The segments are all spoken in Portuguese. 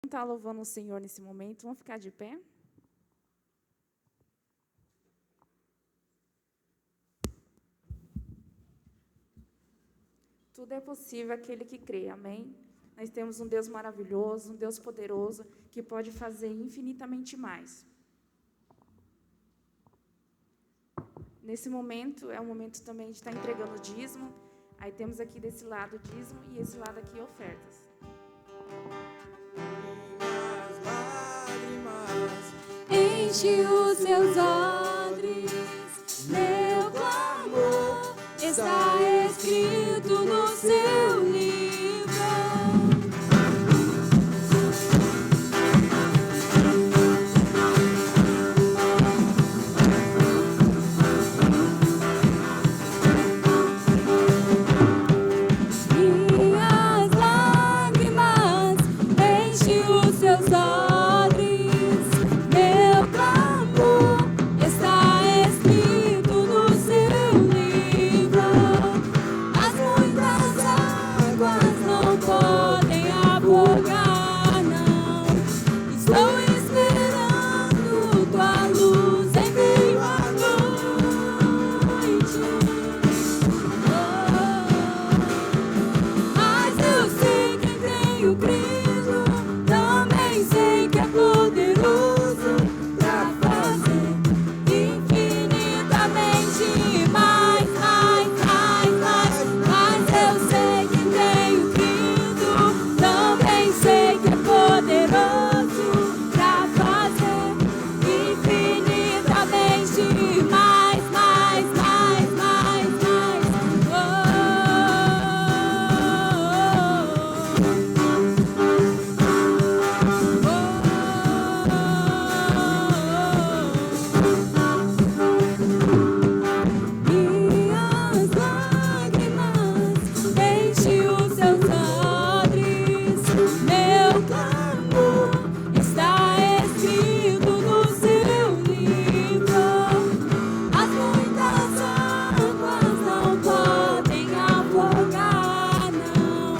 Está louvando o Senhor nesse momento. Vamos ficar de pé? Tudo é possível aquele que crê, amém? Nós temos um Deus maravilhoso, um Deus poderoso, que pode fazer infinitamente mais. Nesse momento, é um momento também de estar entregando o dízimo. Aí temos aqui desse lado o dízimo e esse lado aqui ofertas. Enche os seus odres, meu clamor está escrito no seu livro. Minhas lágrimas enchem os seus odres, meu clamor está escrito no seu livro. As muitas águas não podem afogar, não. Estou esperando tua luz em meio à noite. Mas eu sei que tenho Cristo, também sei que é poderoso pra fazer infinitamente mais. Mas eu sei que tenho Cristo, também sei que é poderoso pra fazer infinitamente mais. Minhas lágrimas enchem os seus odres, meu clamor está escrito no seu livro. As muitas águas não podem afogar, não.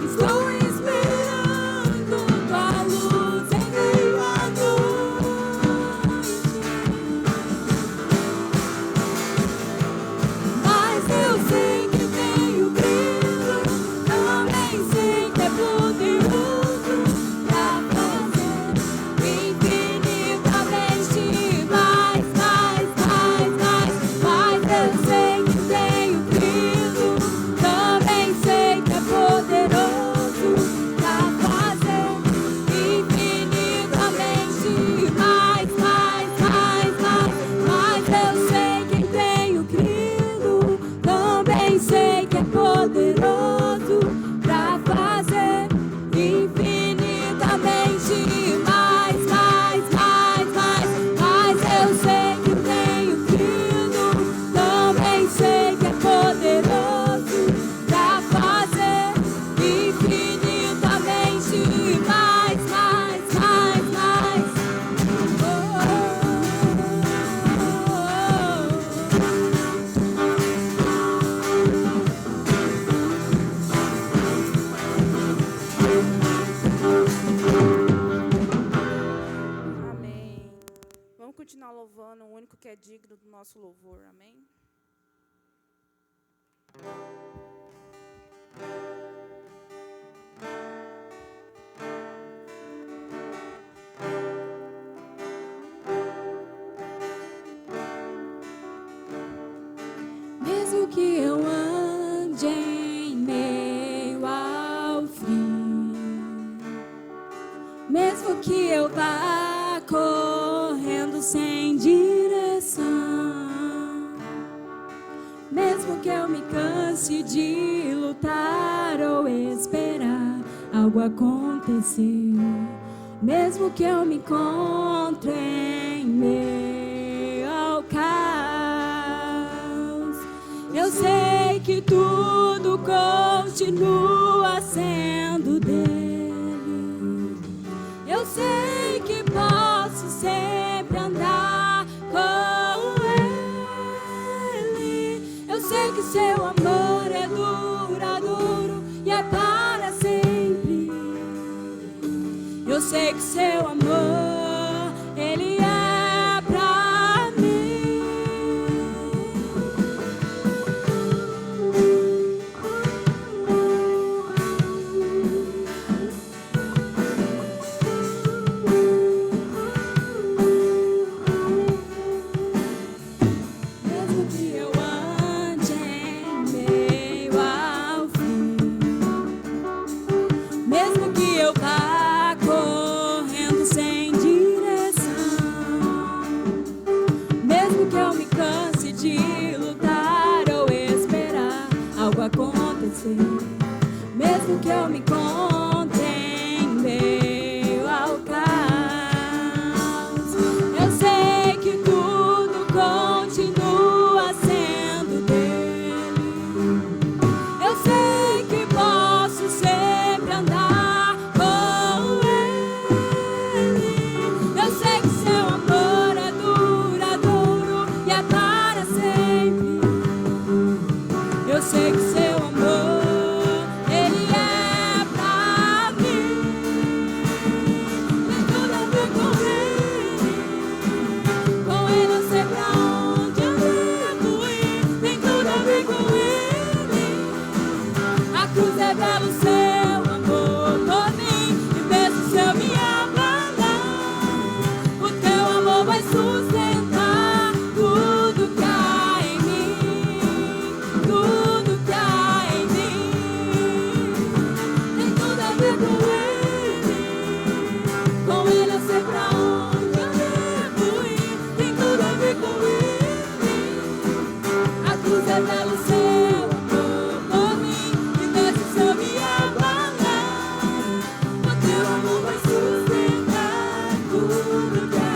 Estou esperando tua luz em meio à noite. Mas eu sei que tenho Cristo, também sei que é poderoso pra fazer infinitamente mais. Mas eu sei que tenho Cristo, também sei que é poderoso pra fazer infinitamente mais. Mas eu sei que tenho Cristo, também sei que é poderoso pra fazer infinitamente mais. Mas eu sei que tenho Cristo, também sei que é poderoso pra fazer infinitamente mais. Amém. Vamos continuar louvando o único que é digno do nosso louvor. Amém? Mesmo que eu ande em meio ao frio, mesmo que eu vá correndo sem direção, mesmo que eu me canse de lutar ou esperar algo acontecer, mesmo que eu me encontre em meio ao caos, eu sei que tudo continua sendo dele. Eu sei que posso sempre andar com ele. Eu sei que seu amor é duradouro e é para sempre. Eu sei que seu amor, ele é pra mim. Mesmo que eu ande em meio ao fim, mesmo que eu vá correndo sem direção, mesmo que eu me canse de lutar ou esperar algo acontecer, mesmo que eu me encontre em meio ao caos, eu sei que tudo continua sendo dele. Eu sei que posso sempre andar com ele. Eu sei que seu amor é duradouro e é para sempre. Eu sei que seu amor, ele é pra mim. Tem tudo a ver com ele. Com ele eu sei pra onde eu devo ir. Tem tudo a ver com ele. A cruz revela o seu amor por mim. E mesmo se eu me abalar, o teu amor vai sustentar tudo que há em mim. Tudo que há em mim. Tem tudo a ver com ele. Com ele eu sei pra onde eu devo ir. Tem tudo a ver com ele. A cruz revela o seu amor por mim. E mesmo se eu me abalar, o teu amor vai sustentar tudo que há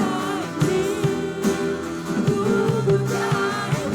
em mim. Tudo que há em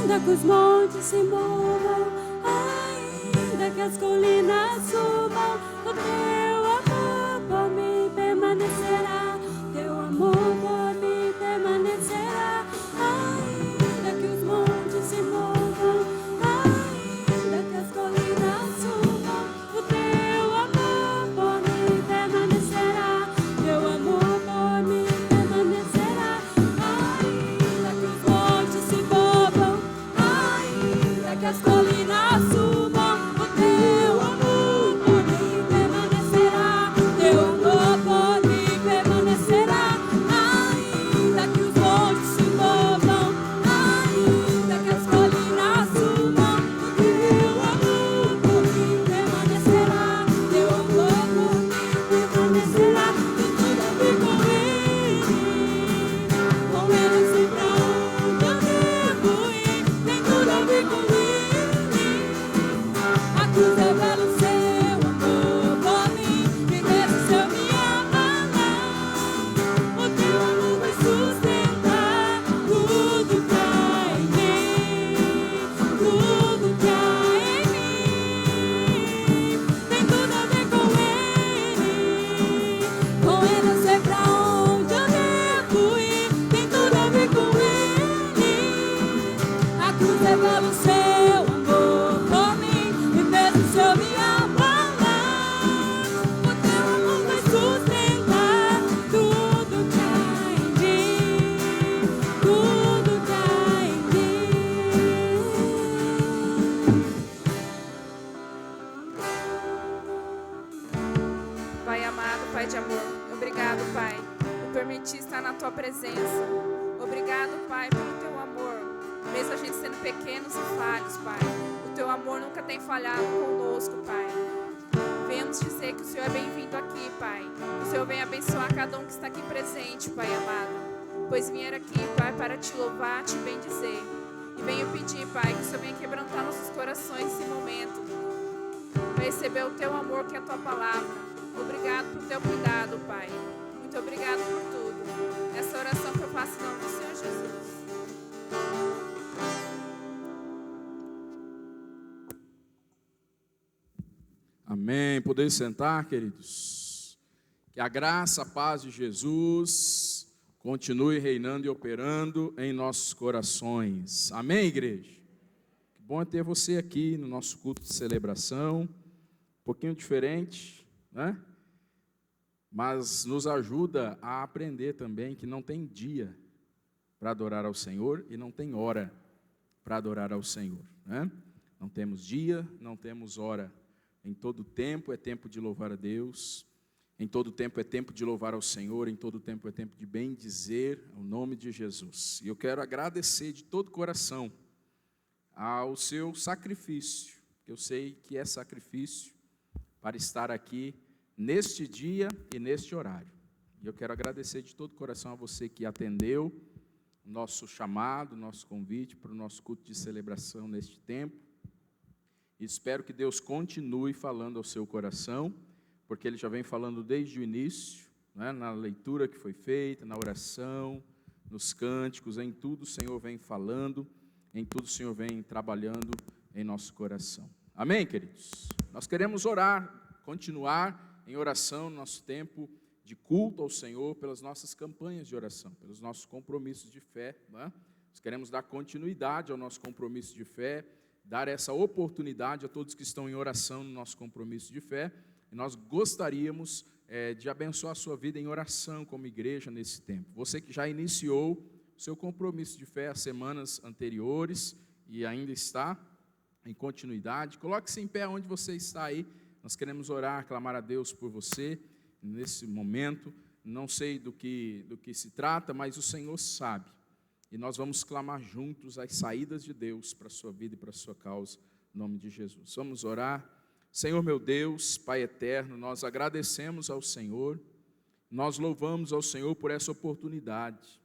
Ainda que os montes se movam, ainda que as colinas subam, o teu amor por mim permanecerá. Teu amor por mim permanecerá. Ainda que os montes se movam, ainda que as colinas subam, o teu amor por mim permanecerá. Teu amor por mim permanecerá. Ainda que os montes se movam, ainda que as colinas subam, o teu amor por mim permanecerá. Teu amor por mim permanecerá. Ainda que os montes se movam, ainda que as colinas subam, o teu amor por mim permanecerá. Teu amor por mim permanecerá. Tem tudo a ver com ele. Com ele eu sei pra onde eu devo ir. Tem tudo a ver com ele. A cruz revela o seu amor por mim. E mesmo se eu me abalar, o teu amor vai sustentar tudo que há em mim. Tudo que há em mim. Tem tudo a ver com ele. Com ele eu sei pra onde eu devo ir. Tem tudo a ver com ele. A cruz revela o seu amor por mim. E mesmo se eu me abalar, o teu amor vai sustentar tudo que há em mim. Tudo que há em mim. Pai amado, Pai de amor, obrigado, Pai, por permitir estar na Tua presença. Obrigado, Pai, pelo Teu amor. Mesmo a gente sendo pequenos e falhos, Pai, o Teu amor nunca tem falhado conosco, Pai. Venhamos dizer que o Senhor é bem-vindo aqui, Pai. Que o Senhor venha abençoar cada um que está aqui presente, Pai amado. Pois vieram aqui, Pai, para Te louvar, Te bendizer. E venho pedir, Pai, que o Senhor venha quebrantar nossos corações nesse momento. Para receber o Teu amor, que é a Tua palavra. Obrigado por Teu cuidado, Pai. Muito obrigado por tudo. Essa oração que eu faço em nome do Senhor Jesus. Amém. Amém. Poder sentar, queridos. Que a graça, a paz de Jesus continue reinando e operando em nossos corações. Amém, igreja? Que bom é ter você aqui no nosso culto de celebração. Um pouquinho diferente, né? Mas nos ajuda a aprender também que não tem dia para adorar ao Senhor e não tem hora para adorar ao Senhor, né? Não temos dia, não temos hora. Em todo tempo é tempo de louvar a Deus, em todo tempo é tempo de louvar ao Senhor, em todo tempo é tempo de bendizer o nome de Jesus. E eu quero agradecer de todo o coração ao seu sacrifício, que eu sei que é sacrifício para estar aqui neste dia e neste horário. E eu quero agradecer de todo o coração a você que atendeu o nosso chamado, o nosso convite para o nosso culto de celebração neste tempo. E espero que Deus continue falando ao seu coração, porque Ele já vem falando desde o início, né, na leitura que foi feita, na oração, nos cânticos, em tudo o Senhor vem falando, em tudo o Senhor vem trabalhando em nosso coração. Amém, queridos? Nós queremos orar, continuar em oração no nosso tempo de culto ao Senhor, pelas nossas campanhas de oração, pelos nossos compromissos de fé, né? Nós queremos dar continuidade ao nosso compromisso de fé, dar essa oportunidade a todos que estão em oração no nosso compromisso de fé, e nós gostaríamos de abençoar a sua vida em oração como igreja nesse tempo. Você que já iniciou o seu compromisso de fé as semanas anteriores e ainda está em continuidade, coloque-se em pé onde você está aí. Nós queremos orar, clamar a Deus por você nesse momento. Não sei do que se trata, mas o Senhor sabe. E nós vamos clamar juntos as saídas de Deus para a sua vida e para a sua causa, em nome de Jesus. Vamos orar. Senhor meu Deus, Pai eterno, nós agradecemos ao Senhor, nós louvamos ao Senhor por essa oportunidade.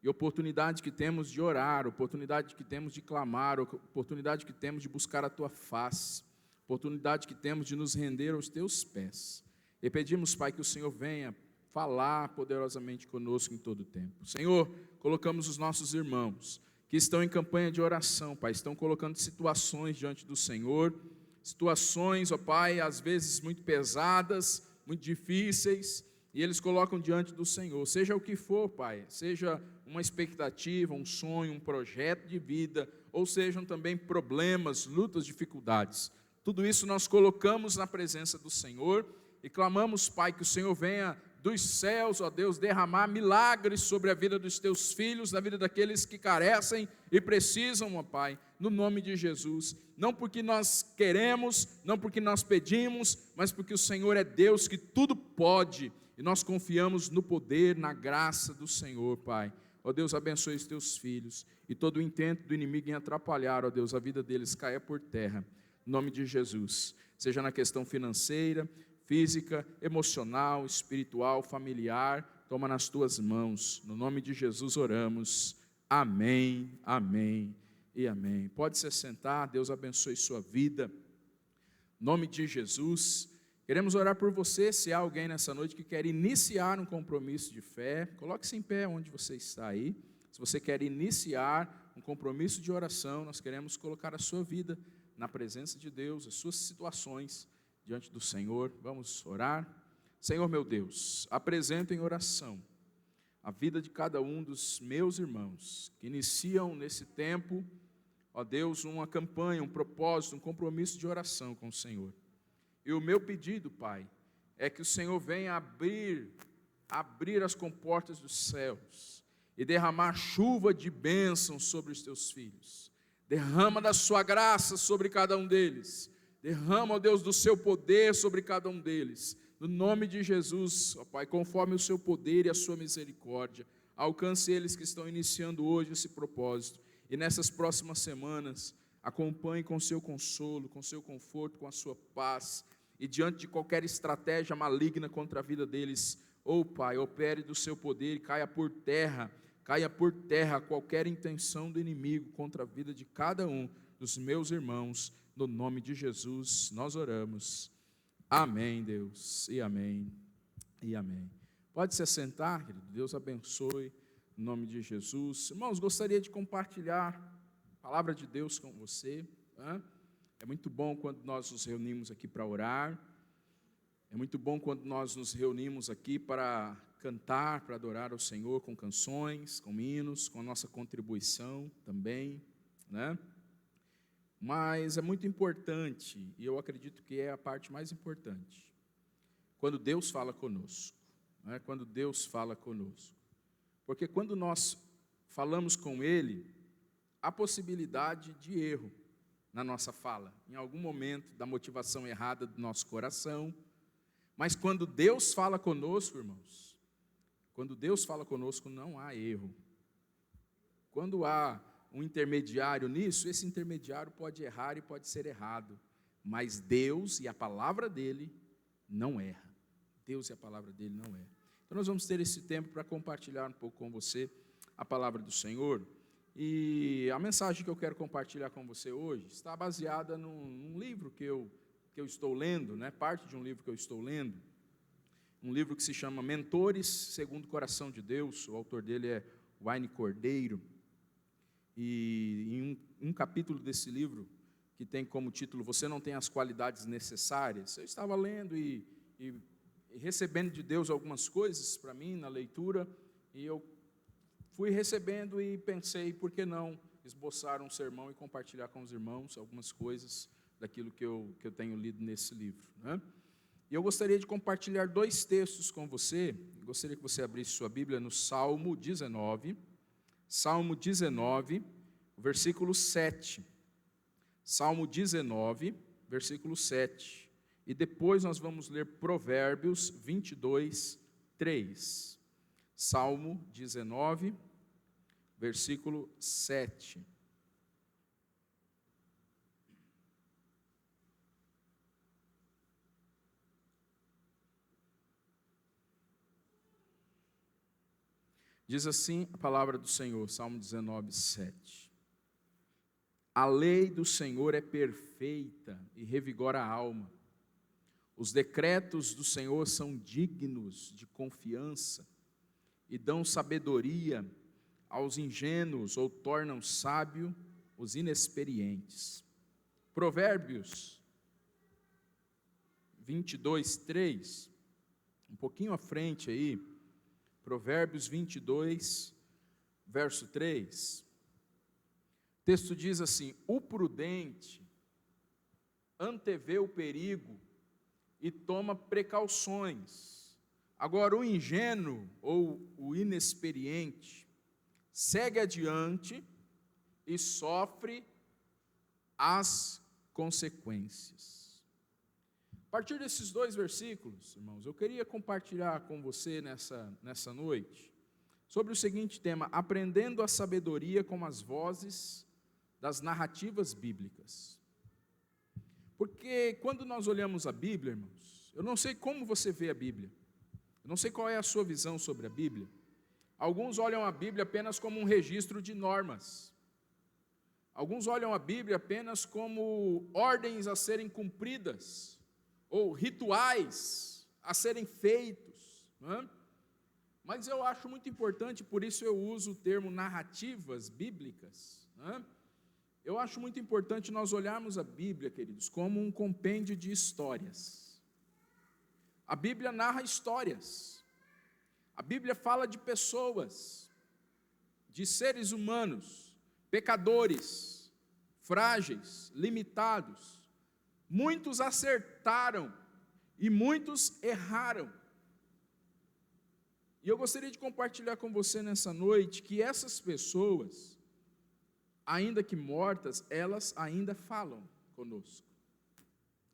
E oportunidade que temos de orar, oportunidade que temos de clamar, oportunidade que temos de buscar a Tua face, oportunidade que temos de nos render aos Teus pés. E pedimos, Pai, que o Senhor venha falar poderosamente conosco em todo o tempo. Senhor, colocamos os nossos irmãos que estão em campanha de oração, Pai, estão colocando situações diante do Senhor, situações, ó Pai, às vezes muito pesadas, muito difíceis, e eles colocam diante do Senhor, seja o que for, Pai, seja uma expectativa, um sonho, um projeto de vida, ou sejam também problemas, lutas, dificuldades, tudo isso nós colocamos na presença do Senhor e clamamos, Pai, que o Senhor venha dos céus, ó Deus, derramar milagres sobre a vida dos teus filhos, na vida daqueles que carecem e precisam, ó Pai, no nome de Jesus, não porque nós queremos, não porque nós pedimos, mas porque o Senhor é Deus que tudo pode, e nós confiamos no poder, na graça do Senhor, Pai. Ó Deus, abençoe os teus filhos, e todo o intento do inimigo em atrapalhar, ó Deus, a vida deles caia por terra, em nome de Jesus, seja na questão financeira, física, emocional, espiritual, familiar, toma nas tuas mãos, no nome de Jesus oramos, amém, amém e amém. Pode se sentar, Deus abençoe sua vida, em nome de Jesus. Queremos orar por você, se há alguém nessa noite que quer iniciar um compromisso de fé, coloque-se em pé onde você está aí. Se você quer iniciar um compromisso de oração, nós queremos colocar a sua vida na presença de Deus, as suas situações diante do Senhor. Vamos orar. Senhor meu Deus, apresento em oração a vida de cada um dos meus irmãos que iniciam nesse tempo, ó Deus, uma campanha, um propósito, um compromisso de oração com o Senhor. E o meu pedido, Pai, é que o Senhor venha abrir as comportas dos céus e derramar chuva de bênçãos sobre os teus filhos. Derrama da sua graça sobre cada um deles. Derrama, ó Deus, do seu poder sobre cada um deles. No nome de Jesus, ó Pai, conforme o seu poder e a sua misericórdia, alcance eles que estão iniciando hoje esse propósito. E nessas próximas semanas, acompanhe com seu consolo, com seu conforto, com a sua paz. E diante de qualquer estratégia maligna contra a vida deles, ó Pai, opere do seu poder e caia por terra qualquer intenção do inimigo contra a vida de cada um dos meus irmãos. No nome de Jesus, nós oramos. Amém, Deus, e amém, e amém. Pode se assentar, querido. Deus abençoe, em nome de Jesus. Irmãos, gostaria de compartilhar a palavra de Deus com você. É muito bom quando nós nos reunimos aqui para orar. É muito bom quando nós nos reunimos aqui para cantar, para adorar ao Senhor com canções, com hinos, com a nossa contribuição também, né? Mas é muito importante, e eu acredito que é a parte mais importante, quando Deus fala conosco, né? Quando Deus fala conosco. Porque quando nós falamos com Ele, há possibilidade de erro na nossa fala, em algum momento da motivação errada do nosso coração. Mas quando Deus fala conosco, irmãos, quando Deus fala conosco, não há erro. Quando há um intermediário nisso, esse intermediário pode errar e pode ser errado, mas Deus e a palavra dele não erra. Deus e a palavra dele não erra. Então nós vamos ter esse tempo para compartilhar um pouco com você a palavra do Senhor. E a mensagem que eu quero compartilhar com você hoje está baseada num livro que eu estou lendo, né? Parte de um livro que eu estou lendo, um livro que se chama Mentores Segundo o Coração de Deus. O autor dele é Wayne Cordeiro, e em um capítulo desse livro, que tem como título Você Não Tem as Qualidades Necessárias, eu estava lendo e recebendo de Deus algumas coisas para mim na leitura, e eu fui recebendo e pensei, por que não esboçar um sermão e compartilhar com os irmãos algumas coisas daquilo que eu tenho lido nesse livro, né? E eu gostaria de compartilhar 2 textos com você. Gostaria que você abrisse sua Bíblia no Salmo 19, versículo 7. Salmo 19, versículo 7. E depois nós vamos ler Provérbios 22, 3. Salmo 19, versículo 7. Diz assim a palavra do Senhor, Salmo 19, 7. A lei do Senhor é perfeita e revigora a alma. Os decretos do Senhor são dignos de confiança e dão sabedoria aos ingênuos, ou tornam sábio os inexperientes. Provérbios 22, 3, um pouquinho à frente aí, Provérbios 22, verso 3, o texto diz assim: o prudente antevê o perigo e toma precauções. Agora, o ingênuo ou o inexperiente segue adiante e sofre as consequências. A partir desses 2 versículos, irmãos, eu queria compartilhar com você nessa noite sobre o seguinte tema: aprendendo a sabedoria com as vozes das narrativas bíblicas. Porque quando nós olhamos a Bíblia, irmãos, eu não sei como você vê a Bíblia, eu não sei qual é a sua visão sobre a Bíblia. Alguns olham a Bíblia apenas como um registro de normas. Alguns olham a Bíblia apenas como ordens a serem cumpridas, ou rituais a serem feitos, né? Mas eu acho muito importante, por isso eu uso o termo narrativas bíblicas, né? Eu acho muito importante nós olharmos a Bíblia, queridos, como um compêndio de histórias. A Bíblia narra histórias. A Bíblia fala de pessoas, de seres humanos, pecadores, frágeis, limitados. Muitos acertaram e muitos erraram. E eu gostaria de compartilhar com você nessa noite que essas pessoas, ainda que mortas, elas ainda falam conosco.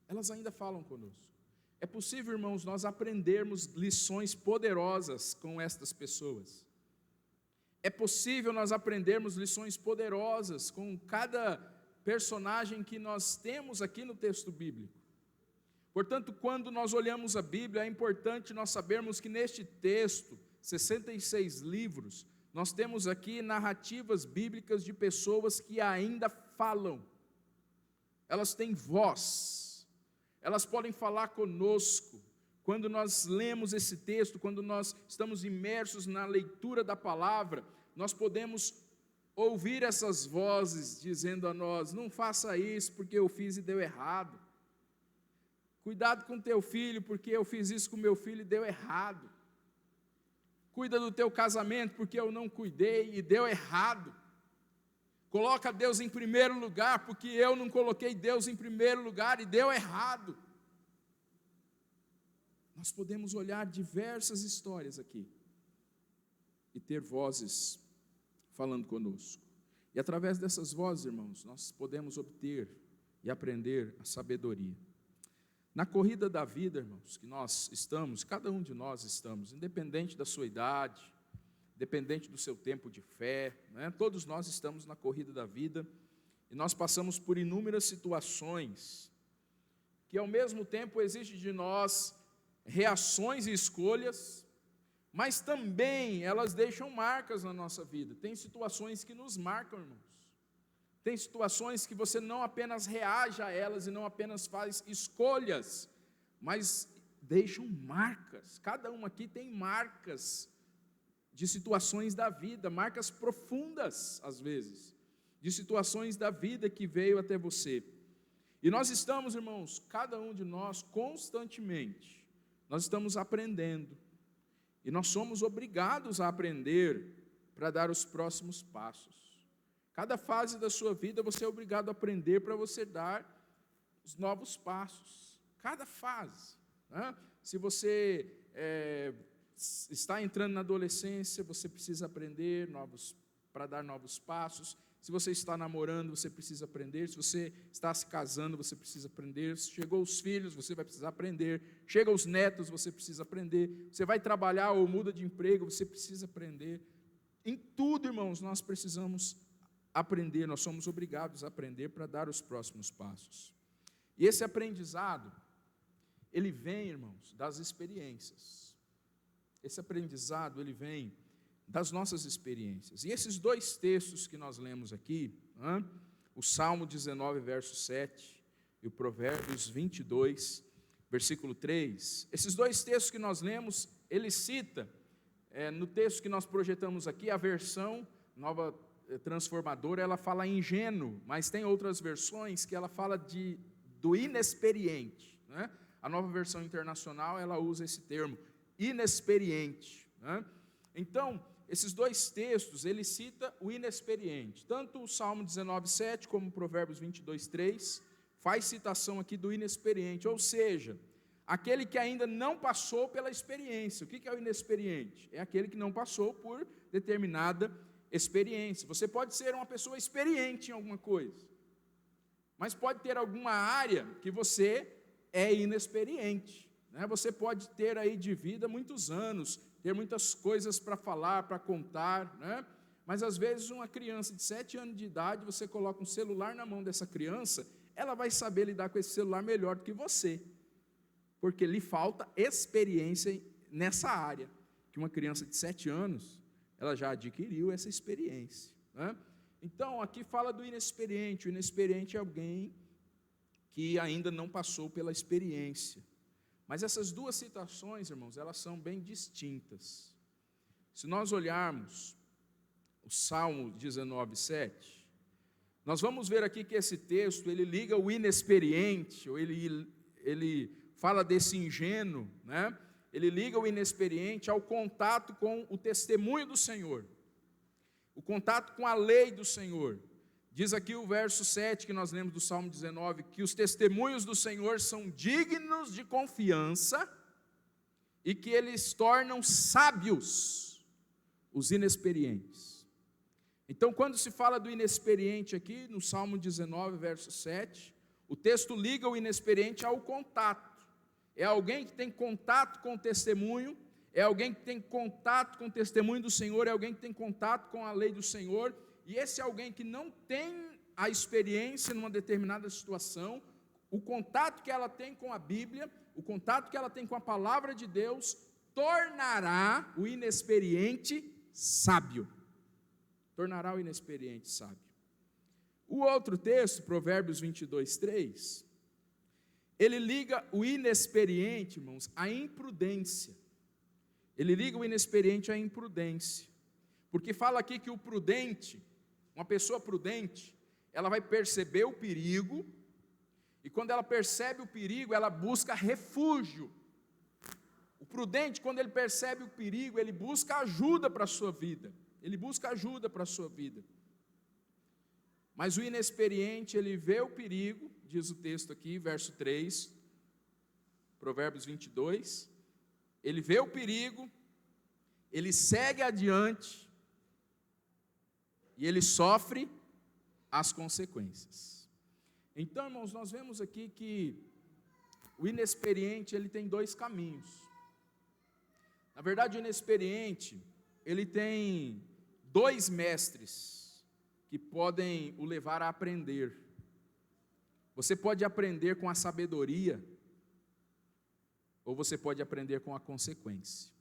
Elas ainda falam conosco. É possível, irmãos, nós aprendermos lições poderosas com estas pessoas. É possível nós aprendermos lições poderosas com cada personagem que nós temos aqui no texto bíblico. Portanto, quando nós olhamos a Bíblia, é importante nós sabermos que neste texto, 66 livros, nós temos aqui narrativas bíblicas de pessoas que ainda falam. Elas têm voz, elas podem falar conosco. Quando nós lemos esse texto, quando nós estamos imersos na leitura da palavra, nós podemos ouvir essas vozes dizendo a nós: não faça isso porque eu fiz e deu errado. Cuidado com teu filho, porque eu fiz isso com meu filho e deu errado. Cuida do teu casamento, porque eu não cuidei e deu errado. Coloca Deus em primeiro lugar, porque eu não coloquei Deus em primeiro lugar e deu errado. Nós podemos olhar diversas histórias aqui e ter vozes falando conosco. E através dessas vozes, irmãos, nós podemos obter e aprender a sabedoria. Na corrida da vida, irmãos, que nós estamos, cada um de nós estamos, independente da sua idade, independente do seu tempo de fé, né? Todos nós estamos na corrida da vida e nós passamos por inúmeras situações que ao mesmo tempo exigem de nós reações e escolhas, mas também elas deixam marcas na nossa vida. Tem situações que nos marcam, irmãos. Tem situações que você não apenas reage a elas e não apenas faz escolhas, mas deixam marcas. Cada um aqui tem marcas de situações da vida, marcas profundas, às vezes, de situações da vida que veio até você. E nós estamos, irmãos, cada um de nós, constantemente, nós estamos aprendendo. E nós somos obrigados a aprender para dar os próximos passos. Cada fase da sua vida você é obrigado a aprender para você dar os novos passos. Cada fase, né? Se você está entrando na adolescência, você precisa aprender para dar novos passos. Se você está namorando, você precisa aprender. Se você está se casando, você precisa aprender. Se chegou os filhos, você vai precisar aprender. Chega os netos, você precisa aprender. Você vai trabalhar ou muda de emprego, você precisa aprender. Em tudo, irmãos, nós precisamos aprender, nós somos obrigados a aprender para dar os próximos passos. E esse aprendizado, ele vem, irmãos, das experiências. Esse aprendizado, ele vem das nossas experiências. E esses dois textos que nós lemos aqui, o Salmo 19, verso 7, e o Provérbios 22, versículo 3, esses dois textos que nós lemos, ele cita, no texto que nós projetamos aqui, a versão Nova Transformadora, ela fala ingênuo, mas tem outras versões que ela fala do inexperiente, né? A Nova Versão Internacional, ela usa esse termo, inexperiente, né? Então, esses dois textos, ele cita o inexperiente, tanto o Salmo 19:7 como o Provérbios 22:3, faz citação aqui do inexperiente, ou seja, aquele que ainda não passou pela experiência. O que é o inexperiente? É aquele que não passou por determinada experiência. Você pode ser uma pessoa experiente em alguma coisa, mas pode ter alguma área que você é inexperiente, né? Você pode ter aí de vida muitos anos, ter muitas coisas para falar, para contar, né? Mas às vezes uma criança de 7 anos de idade, você coloca um celular na mão dessa criança, ela vai saber lidar com esse celular melhor do que você, porque lhe falta experiência nessa área, que uma criança de 7 anos, ela já adquiriu essa experiência, né? Então, aqui fala do inexperiente. O inexperiente é alguém que ainda não passou pela experiência. Mas essas duas citações, irmãos, elas são bem distintas. Se nós olharmos o Salmo 19:7, nós vamos ver aqui que esse texto, ele liga o inexperiente, ou ele fala desse ingênuo, né? Ele liga o inexperiente ao contato com o testemunho do Senhor, o contato com a lei do Senhor. Diz aqui o verso 7 que nós lemos do Salmo 19, que os testemunhos do Senhor são dignos de confiança e que eles tornam sábios os inexperientes. Então, quando se fala do inexperiente aqui, no Salmo 19, verso 7, o texto liga o inexperiente ao contato. É alguém que tem contato com o testemunho, é alguém que tem contato com o testemunho do Senhor, é alguém que tem contato com a lei do Senhor, e esse alguém que não tem a experiência numa determinada situação, o contato que ela tem com a Bíblia, o contato que ela tem com a palavra de Deus, tornará o inexperiente sábio. Tornará o inexperiente sábio. O outro texto, Provérbios 22:3, ele liga o inexperiente, irmãos, à imprudência. Ele liga o inexperiente à imprudência. Porque fala aqui que o prudente, uma pessoa prudente, ela vai perceber o perigo, E quando ela percebe o perigo, ela busca refúgio. O prudente, quando ele percebe o perigo, ele busca ajuda para a sua vida. Ele busca ajuda para a sua vida. Mas o inexperiente, ele vê o perigo, diz o texto aqui, verso 3, Provérbios 22. Ele vê o perigo, ele segue adiante e ele sofre as consequências. Então, irmãos, nós vemos aqui que o inexperiente, ele tem dois caminhos. Na verdade, o inexperiente, ele tem dois mestres que podem o levar a aprender. Você pode aprender com a sabedoria, ou você pode aprender com a consequência.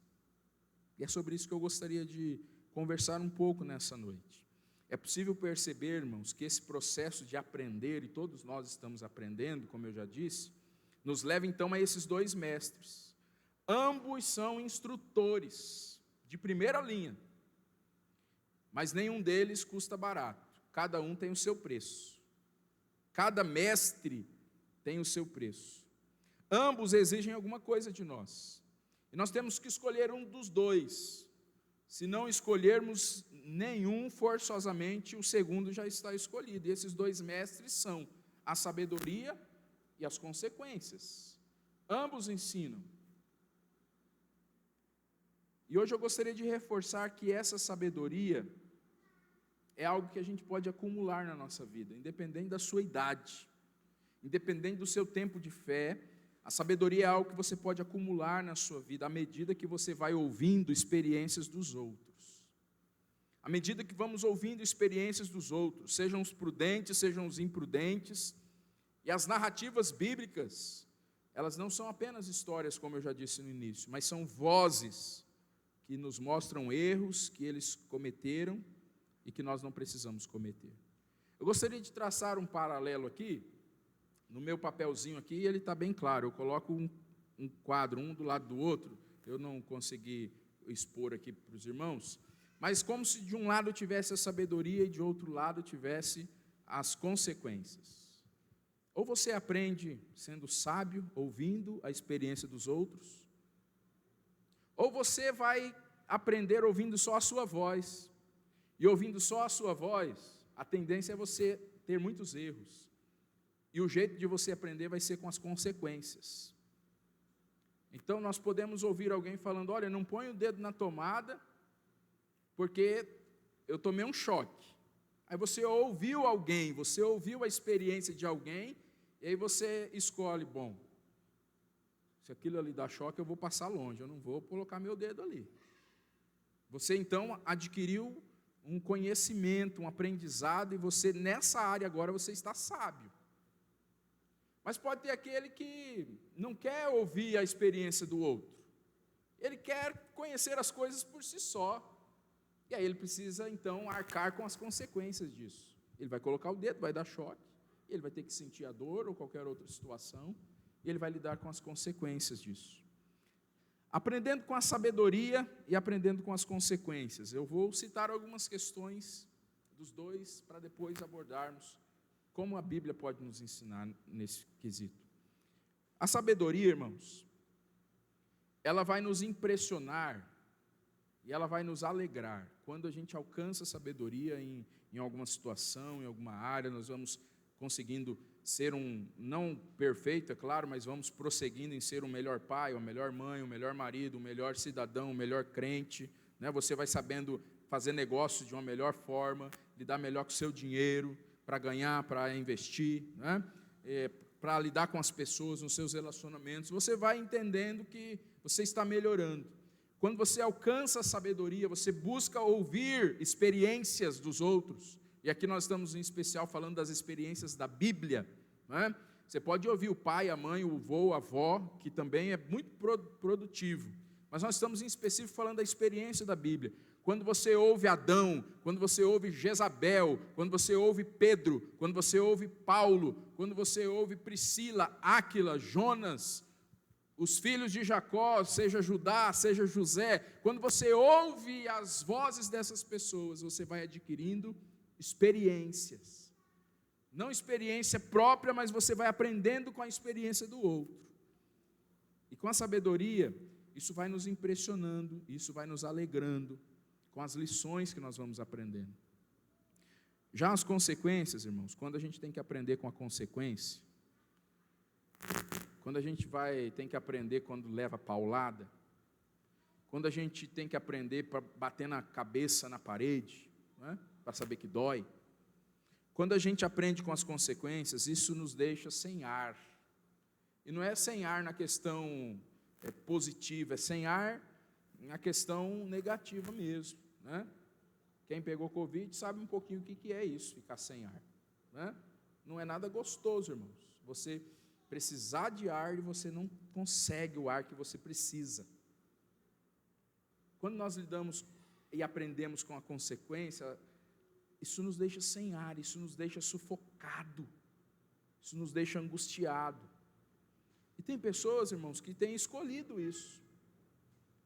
E é sobre isso que eu gostaria de conversar um pouco nessa noite. É possível perceber, irmãos, que esse processo de aprender, e todos nós estamos aprendendo, como eu já disse, nos leva então a esses dois mestres. Ambos são instrutores de primeira linha, mas nenhum deles custa barato. Cada um tem o seu preço. Cada mestre tem o seu preço. Ambos exigem alguma coisa de nós. E nós temos que escolher um dos dois. Se não escolhermos nenhum, forçosamente, o segundo já está escolhido. E esses dois mestres são a sabedoria e as consequências. Ambos ensinam. E hoje eu gostaria de reforçar que essa sabedoria é algo que a gente pode acumular na nossa vida, independente da sua idade, independente do seu tempo de fé. A sabedoria é algo que você pode acumular na sua vida à medida que você vai ouvindo experiências dos outros. À medida que vamos ouvindo experiências dos outros, sejam os prudentes, sejam os imprudentes, e as narrativas bíblicas, elas não são apenas histórias, como eu já disse no início, mas são vozes que nos mostram erros que eles cometeram e que nós não precisamos cometer. Eu gostaria de traçar um paralelo aqui, no meu papelzinho aqui, ele está bem claro. Eu coloco um quadro, um do lado do outro. Eu não consegui expor aqui para os irmãos, mas como se de um lado tivesse a sabedoria e de outro lado tivesse as consequências. Ou você aprende sendo sábio, ouvindo a experiência dos outros, ou você vai aprender ouvindo só a sua voz. E ouvindo só a sua voz, a tendência é você ter muitos erros. E o jeito de você aprender vai ser com as consequências. Então nós podemos ouvir alguém falando: olha, não põe o dedo na tomada, porque eu tomei um choque. Aí você ouviu alguém, você ouviu a experiência de alguém, e aí você escolhe: bom, se aquilo ali dá choque, eu vou passar longe, eu não vou colocar meu dedo ali. Você então adquiriu um conhecimento, um aprendizado, e você nessa área agora você está sábio. Mas pode ter aquele que não quer ouvir a experiência do outro. Ele quer conhecer as coisas por si só. E aí ele precisa então arcar com as consequências disso. Ele vai colocar o dedo, vai dar choque, ele vai ter que sentir a dor ou qualquer outra situação, e ele vai lidar com as consequências disso. Aprendendo com a sabedoria e aprendendo com as consequências. Eu vou citar algumas questões dos dois para depois abordarmos como a Bíblia pode nos ensinar nesse quesito. A sabedoria, irmãos, ela vai nos impressionar e ela vai nos alegrar. Quando a gente alcança a sabedoria em alguma situação, em alguma área, nós vamos conseguindo ser não perfeito, é claro, mas vamos prosseguindo em ser o melhor pai, a melhor mãe, o melhor marido, o melhor cidadão, o melhor crente, né? Você vai sabendo fazer negócios de uma melhor forma, lidar melhor com o seu dinheiro, para ganhar, para investir, né? Para lidar com as pessoas, nos seus relacionamentos. Você vai entendendo que você está melhorando. Quando você alcança a sabedoria, você busca ouvir experiências dos outros. E aqui nós estamos em especial falando das experiências da Bíblia, né? Você pode ouvir o pai, a mãe, o avô, a avó, que também é muito produtivo. Mas nós estamos em específico falando da experiência da Bíblia. Quando você ouve Adão, quando você ouve Jezabel, quando você ouve Pedro, quando você ouve Paulo, quando você ouve Priscila, Áquila, Jonas, os filhos de Jacó, seja Judá, seja José, quando você ouve as vozes dessas pessoas, você vai adquirindo experiências. Não experiência própria, mas você vai aprendendo com a experiência do outro. E com a sabedoria, isso vai nos impressionando, isso vai nos alegrando com as lições que nós vamos aprendendo. Já as consequências, irmãos, quando a gente tem que aprender com a consequência, quando a gente tem que aprender quando leva paulada, quando a gente tem que aprender para bater na cabeça na parede, né, para saber que dói, quando a gente aprende com as consequências, isso nos deixa sem ar. E não é sem ar na questão positiva, é sem ar na questão negativa mesmo, né? Quem pegou Covid sabe um pouquinho o que é isso, ficar sem ar, né? Não é nada gostoso, irmãos. Você precisar de ar e você não consegue o ar que você precisa. Quando nós lidamos e aprendemos com a consequência, isso nos deixa sem ar, isso nos deixa sufocado, isso nos deixa angustiado. E tem pessoas, irmãos, que têm escolhido isso,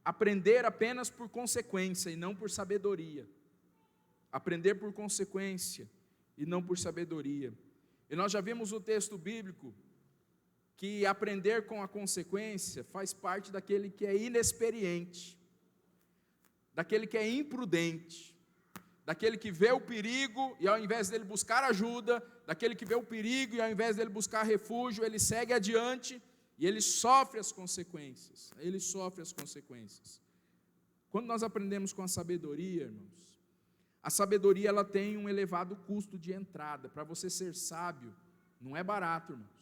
aprender apenas por consequência e não por sabedoria, aprender por consequência e não por sabedoria. E nós já vimos o texto bíblico, que aprender com a consequência faz parte daquele que é inexperiente, daquele que é imprudente, daquele que vê o perigo e ao invés dele buscar ajuda, daquele que vê o perigo e ao invés dele buscar refúgio, ele segue adiante e ele sofre as consequências. Ele sofre as consequências. Quando nós aprendemos com a sabedoria, irmãos, a sabedoria ela tem um elevado custo de entrada. Para você ser sábio, não é barato, irmãos.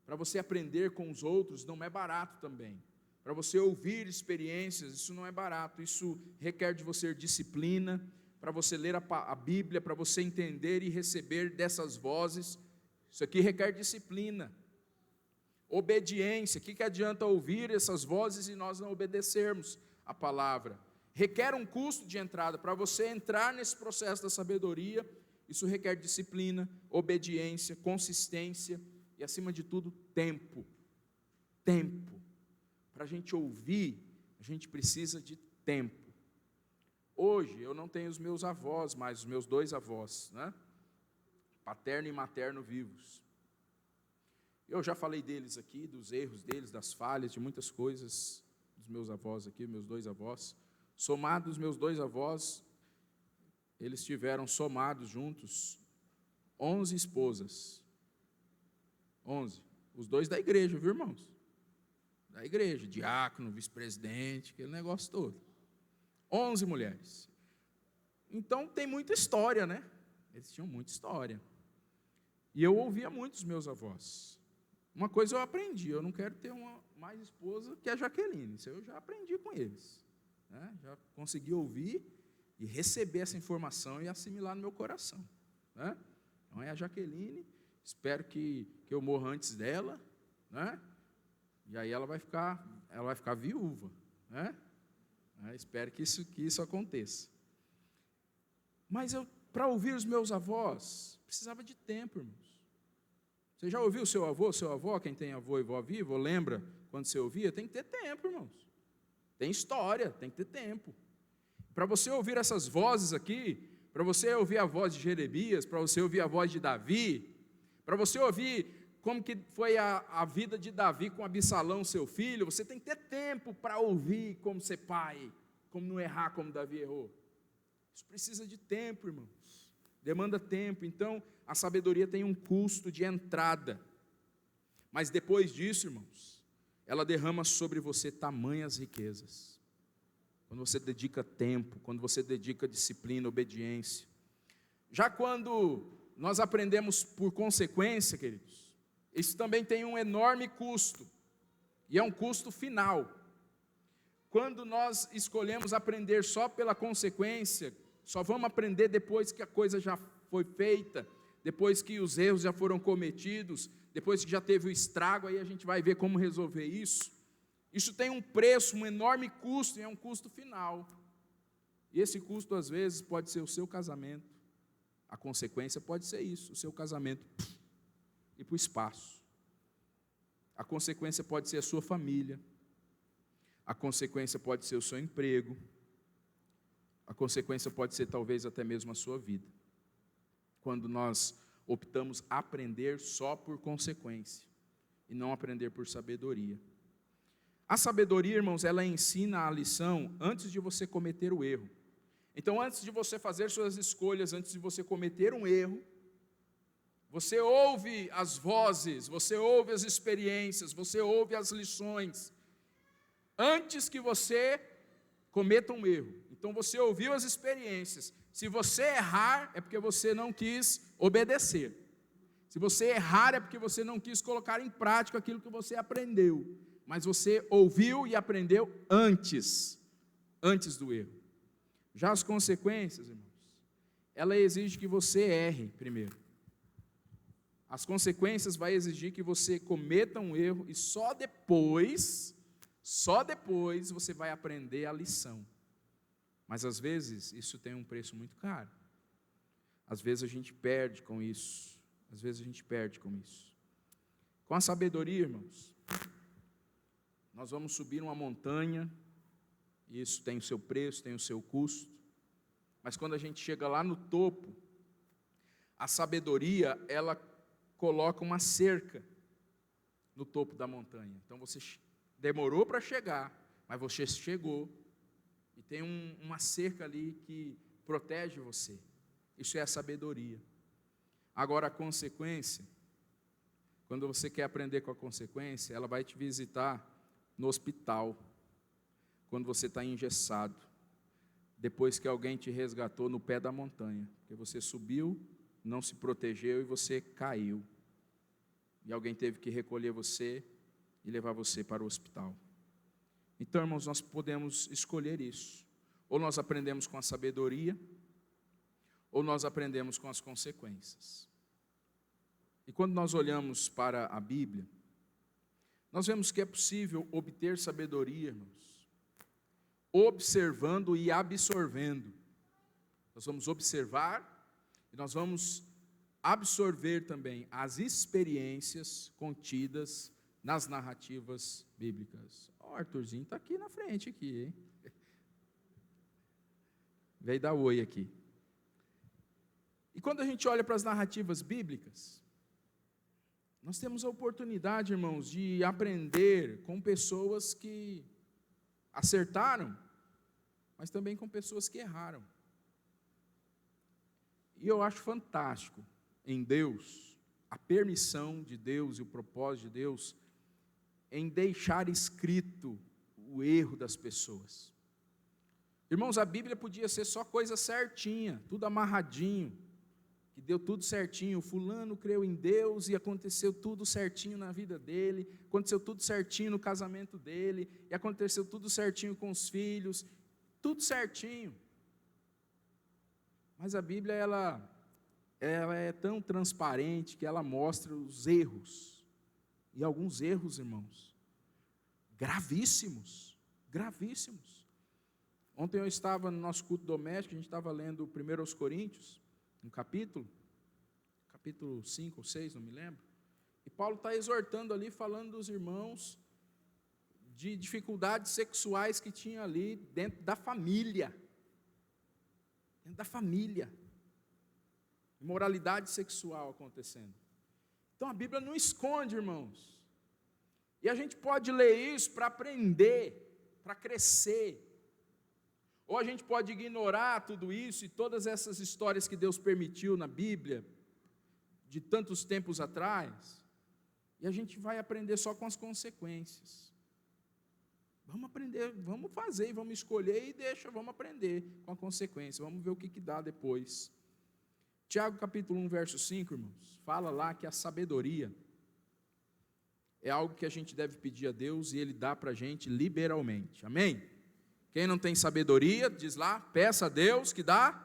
Para você aprender com os outros, não é barato também. Para você ouvir experiências, isso não é barato. Isso requer de você disciplina, para você ler a Bíblia, para você entender e receber dessas vozes. Isso aqui requer disciplina. Obediência. O que adianta ouvir essas vozes e nós não obedecermos a palavra? Requer um custo de entrada. Para você entrar nesse processo da sabedoria, isso requer disciplina, obediência, consistência e, acima de tudo, tempo. Tempo. Para a gente ouvir, a gente precisa de tempo. Hoje, eu não tenho os meus avós, mas os meus 2 avós, né? Paterno e materno vivos. Eu já falei deles aqui, dos erros deles, das falhas, de muitas coisas, dos meus avós aqui, meus 2 avós. Somados, os meus 2 avós, eles tiveram somados juntos 11 esposas. 11. Os 2 da igreja, viu, irmãos? Da igreja, diácono, vice-presidente, aquele negócio todo. 11 mulheres. Então tem muita história, né? Eles tinham muita história. E eu ouvia muito os meus avós. Uma coisa eu aprendi, eu não quero ter uma mais esposa que a Jaqueline. Isso eu já aprendi com eles, né? Já consegui ouvir e receber essa informação e assimilar no meu coração, né? Então é a Jaqueline, espero que eu morra antes dela, né? E aí ela vai ficar viúva, né? Espero que isso aconteça. Mas para ouvir os meus avós, precisava de tempo, irmãos. Você já ouviu seu avó, quem tem avô e vó vivo, lembra quando você ouvia? Tem que ter tempo, irmãos. Tem história, tem que ter tempo. Para você ouvir essas vozes aqui, para você ouvir a voz de Jeremias, para você ouvir a voz de Davi, para você ouvir como que foi a vida de Davi com Absalão, seu filho, você tem que ter tempo para ouvir como ser pai, como não errar como Davi errou. Isso precisa de tempo, irmãos. Demanda tempo. Então, a sabedoria tem um custo de entrada. Mas depois disso, irmãos, ela derrama sobre você tamanhas riquezas. Quando você dedica tempo, quando você dedica disciplina, obediência. Já quando nós aprendemos por consequência, queridos, isso também tem um enorme custo. E é um custo final. Quando nós escolhemos aprender só pela consequência, só vamos aprender depois que a coisa já foi feita, depois que os erros já foram cometidos, depois que já teve o estrago, aí a gente vai ver como resolver isso. Isso tem um preço, um enorme custo, e é um custo final. E esse custo, às vezes, pode ser o seu casamento. A consequência pode ser isso, o seu casamento ir para o espaço. A consequência pode ser a sua família. A consequência pode ser o seu emprego. A consequência pode ser talvez até mesmo a sua vida. Quando nós optamos aprender só por consequência e não aprender por sabedoria. A sabedoria, irmãos, ela ensina a lição antes de você cometer o erro. Então, antes de você fazer suas escolhas, antes de você cometer um erro, você ouve as vozes, você ouve as experiências, você ouve as lições, antes que você cometa um erro. Então, você ouviu as experiências. Se você errar, é porque você não quis obedecer. Se você errar, é porque você não quis colocar em prática aquilo que você aprendeu. Mas você ouviu e aprendeu antes do erro. Já as consequências, irmãos, ela exige que você erre primeiro. As consequências vai exigir que você cometa um erro e só depois você vai aprender a lição. Mas às vezes isso tem um preço muito caro. Às vezes a gente perde com isso. Com a sabedoria, irmãos, nós vamos subir uma montanha, e isso tem o seu preço, tem o seu custo. Mas quando a gente chega lá no topo, a sabedoria, ela coloca uma cerca no topo da montanha. Então você demorou para chegar, mas você chegou. E tem uma cerca ali que protege você. Isso é a sabedoria. Agora a consequência, quando você quer aprender com a consequência, ela vai te visitar no hospital, quando você está engessado, depois que alguém te resgatou no pé da montanha, porque você subiu, não se protegeu e você caiu. E alguém teve que recolher você e levar você para o hospital. Então, irmãos, nós podemos escolher isso. Ou nós aprendemos com a sabedoria, ou nós aprendemos com as consequências. E quando nós olhamos para a Bíblia, nós vemos que é possível obter sabedoria, irmãos, observando e absorvendo. Nós vamos observar e nós vamos absorver também as experiências contidas nas narrativas bíblicas. O Arthurzinho está aqui na frente, aqui, hein? Veio dar oi aqui. E quando a gente olha para as narrativas bíblicas, nós temos a oportunidade, irmãos, de aprender com pessoas que acertaram, mas também com pessoas que erraram. E eu acho fantástico em Deus, a permissão de Deus e o propósito de Deus em deixar escrito o erro das pessoas. Irmãos, a Bíblia podia ser só coisa certinha, tudo amarradinho, que deu tudo certinho, fulano creu em Deus e aconteceu tudo certinho na vida dele, aconteceu tudo certinho no casamento dele, e aconteceu tudo certinho com os filhos, tudo certinho. Mas a Bíblia, ela é tão transparente que ela mostra os erros, e alguns erros, irmãos, gravíssimos. Ontem eu estava no nosso culto doméstico, a gente estava lendo 1 Coríntios, um capítulo 5 ou 6, não me lembro, e Paulo está exortando ali, falando dos irmãos, de dificuldades sexuais que tinha ali dentro da família, imoralidade sexual acontecendo. Então a Bíblia não esconde, irmãos, e a gente pode ler isso para aprender, para crescer, ou a gente pode ignorar tudo isso e todas essas histórias que Deus permitiu na Bíblia, de tantos tempos atrás, e a gente vai aprender só com as consequências. Vamos aprender, vamos fazer, vamos escolher e vamos aprender com a consequência, vamos ver o que dá depois. Tiago capítulo 1, verso 5, irmãos, fala lá que a sabedoria é algo que a gente deve pedir a Deus e Ele dá para a gente liberalmente, amém? Quem não tem sabedoria, diz lá, peça a Deus que dá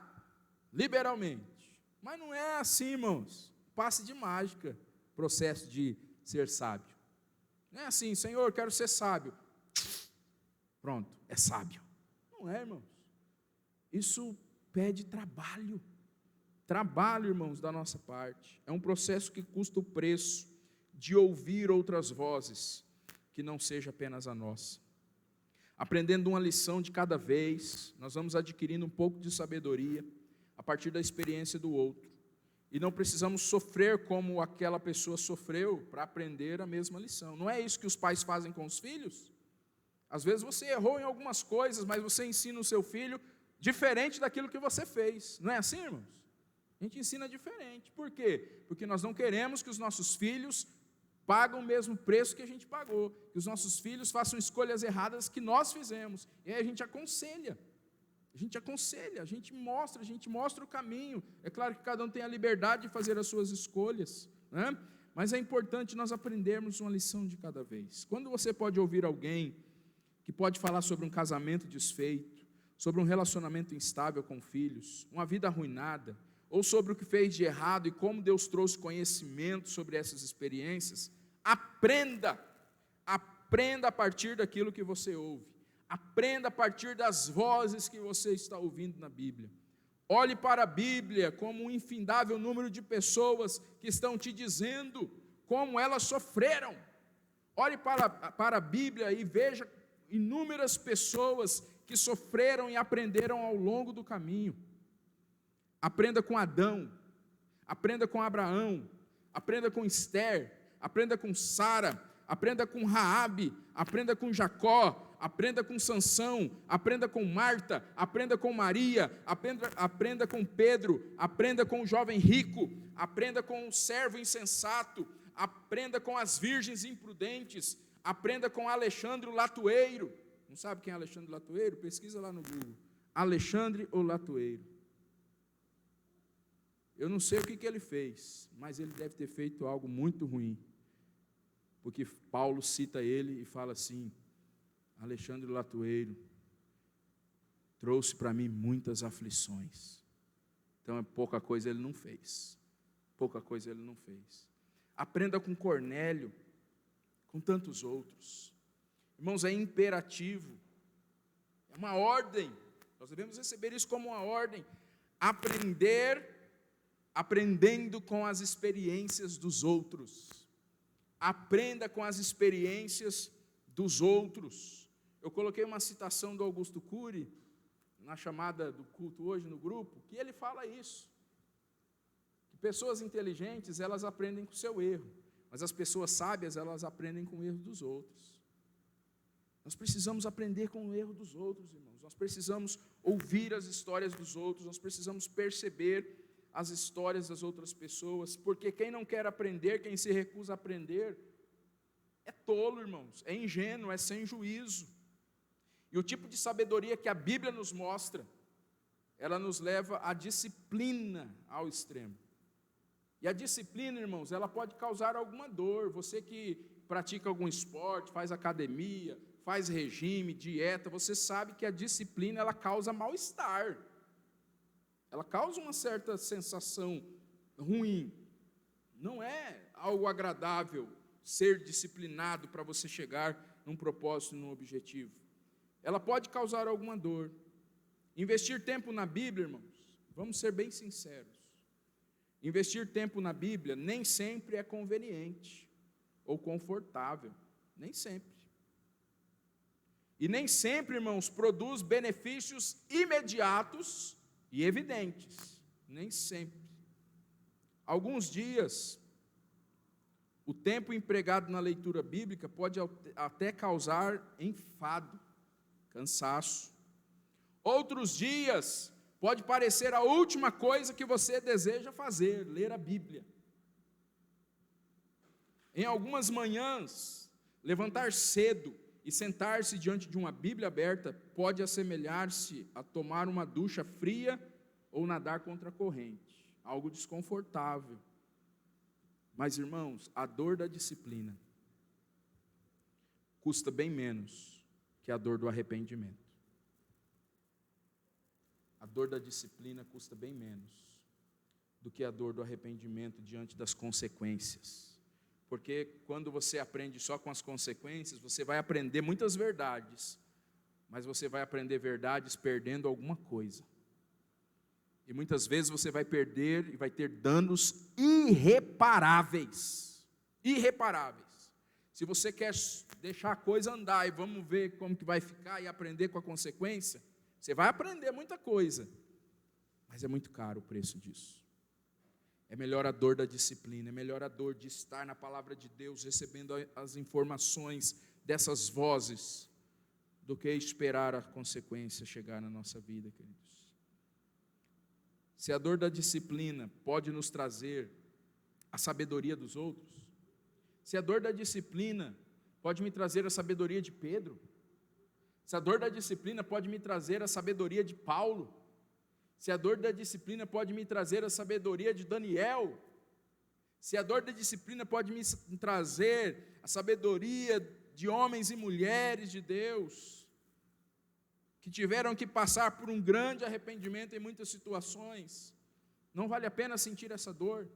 liberalmente. Mas não é assim, irmãos, passe de mágica, processo de ser sábio. Não é assim, Senhor, quero ser sábio. Pronto, é sábio. Não é, irmãos. Isso pede trabalho, irmãos, da nossa parte. É um processo que custa o preço de ouvir outras vozes, que não seja apenas a nossa. Aprendendo uma lição de cada vez, nós vamos adquirindo um pouco de sabedoria, a partir da experiência do outro. e não precisamos sofrer como aquela pessoa sofreu para aprender a mesma lição. Não é isso que os pais fazem com os filhos? Às vezes você errou em algumas coisas, mas você ensina o seu filho diferente daquilo que você fez. Não é assim, irmãos? A gente ensina diferente. Por quê? Porque nós não queremos que os nossos filhos paguem o mesmo preço que a gente pagou, que os nossos filhos façam escolhas erradas que nós fizemos. E aí a gente aconselha, a gente mostra o caminho. É claro que cada um tem a liberdade de fazer as suas escolhas, né? Mas é importante nós aprendermos uma lição de cada vez. Quando você pode ouvir alguém que pode falar sobre um casamento desfeito, sobre um relacionamento instável com filhos, uma vida arruinada, ou sobre o que fez de errado e como Deus trouxe conhecimento sobre essas experiências, aprenda a partir daquilo que você ouve, aprenda a partir das vozes que você está ouvindo na Bíblia. Olhe para a Bíblia como um infindável número de pessoas que estão te dizendo como elas sofreram. Olhe para a Bíblia e veja inúmeras pessoas que sofreram e aprenderam ao longo do caminho. Aprenda com Adão, aprenda com Abraão, aprenda com Esther, aprenda com Sara, aprenda com Raabe, aprenda com Jacó, aprenda com Sansão, aprenda com Marta, aprenda com Maria, aprenda com Pedro, aprenda com o jovem rico, aprenda com o servo insensato, aprenda com as virgens imprudentes, aprenda com Alexandre o latoeiro. Não sabe quem é Alexandre o latoeiro? Pesquisa lá no Google, Alexandre o latoeiro. Eu não sei o que ele fez, mas ele deve ter feito algo muito ruim, porque Paulo cita ele e fala assim: Alexandre o latoeiro trouxe para mim muitas aflições. Então pouca coisa ele não fez, Aprenda com Cornélio, com tantos outros. Irmãos, é imperativo, é uma ordem, nós devemos receber isso como uma ordem, aprendendo com as experiências dos outros. Aprenda com as experiências dos outros. Eu coloquei uma citação do Augusto Cury na chamada do culto hoje no grupo, que ele fala isso, que pessoas inteligentes, elas aprendem com o seu erro, mas as pessoas sábias, elas aprendem com o erro dos outros. Nós precisamos aprender com o erro dos outros, irmãos. Nós precisamos ouvir as histórias dos outros, nós precisamos perceber as histórias das outras pessoas, porque quem não quer aprender, quem se recusa a aprender, é tolo, irmãos, é ingênuo, é sem juízo. E o tipo de sabedoria que a Bíblia nos mostra, ela nos leva à disciplina ao extremo. E a disciplina, irmãos, ela pode causar alguma dor. Você que pratica algum esporte, faz academia, faz regime, dieta, você sabe que a disciplina, ela causa mal-estar. Ela causa uma certa sensação ruim. Não é algo agradável ser disciplinado para você chegar num propósito, num objetivo. Ela pode causar alguma dor. Investir tempo na Bíblia, irmãos, vamos ser bem sinceros. Investir tempo na Bíblia nem sempre é conveniente ou confortável. Nem sempre. E nem sempre, irmãos, produz benefícios imediatos e evidentes, nem sempre. Alguns dias, o tempo empregado na leitura bíblica pode até causar enfado, cansaço. Outros dias, pode parecer a última coisa que você deseja fazer, ler a Bíblia. Em algumas manhãs, levantar cedo e sentar-se diante de uma Bíblia aberta pode assemelhar-se a tomar uma ducha fria ou nadar contra a corrente, algo desconfortável. Mas, irmãos, a dor da disciplina custa bem menos que a dor do arrependimento. A dor da disciplina custa bem menos do que a dor do arrependimento diante das consequências. Porque quando você aprende só com as consequências, você vai aprender muitas verdades, mas você vai aprender verdades perdendo alguma coisa. E muitas vezes você vai perder e vai ter danos irreparáveis. Irreparáveis. Se você quer deixar a coisa andar e vamos ver como que vai ficar e aprender com a consequência, você vai aprender muita coisa, mas é muito caro o preço disso. É melhor a dor da disciplina, é melhor a dor de estar na palavra de Deus, recebendo as informações dessas vozes, do que esperar a consequência chegar na nossa vida, queridos. Se a dor da disciplina pode nos trazer a sabedoria dos outros, se a dor da disciplina pode me trazer a sabedoria de Pedro, se a dor da disciplina pode me trazer a sabedoria de Paulo, se a dor da disciplina pode me trazer a sabedoria de Daniel, se a dor da disciplina pode me trazer a sabedoria de homens e mulheres de Deus, que tiveram que passar por um grande arrependimento em muitas situações, não vale a pena sentir essa dor?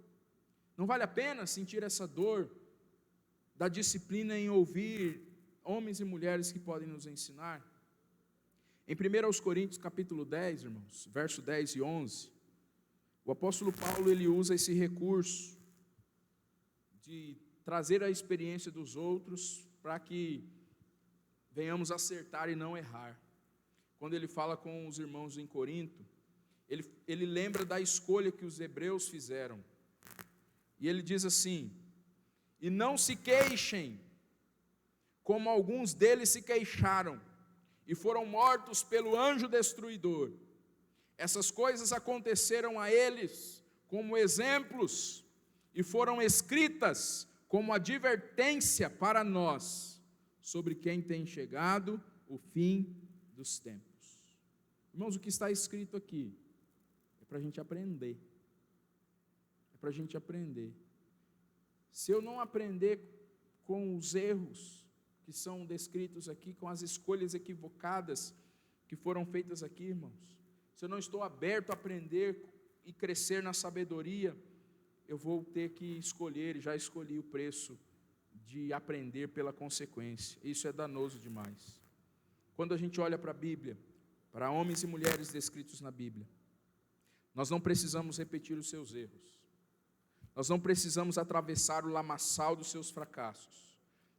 Não vale a pena sentir essa dor da disciplina em ouvir homens e mulheres que podem nos ensinar? Em 1 Coríntios capítulo 10, irmãos, verso 10 e 11, o apóstolo Paulo ele usa esse recurso de trazer a experiência dos outros para que venhamos acertar e não errar. Quando ele fala com os irmãos em Corinto, ele lembra da escolha que os hebreus fizeram. E ele diz assim: e não se queixem, como alguns deles se queixaram, e foram mortos pelo anjo destruidor. Essas coisas aconteceram a eles como exemplos, e foram escritas como advertência para nós, sobre quem tem chegado o fim dos tempos. Irmãos, o que está escrito aqui é para a gente aprender. É para a gente aprender. Se eu não aprender com os erros que são descritos aqui, com as escolhas equivocadas que foram feitas aqui, irmãos, se eu não estou aberto a aprender e crescer na sabedoria, eu vou ter que escolher, e já escolhi o preço de aprender pela consequência. Isso é danoso demais. Quando a gente olha para a Bíblia, para homens e mulheres descritos na Bíblia, nós não precisamos repetir os seus erros. Nós não precisamos atravessar o lamaçal dos seus fracassos.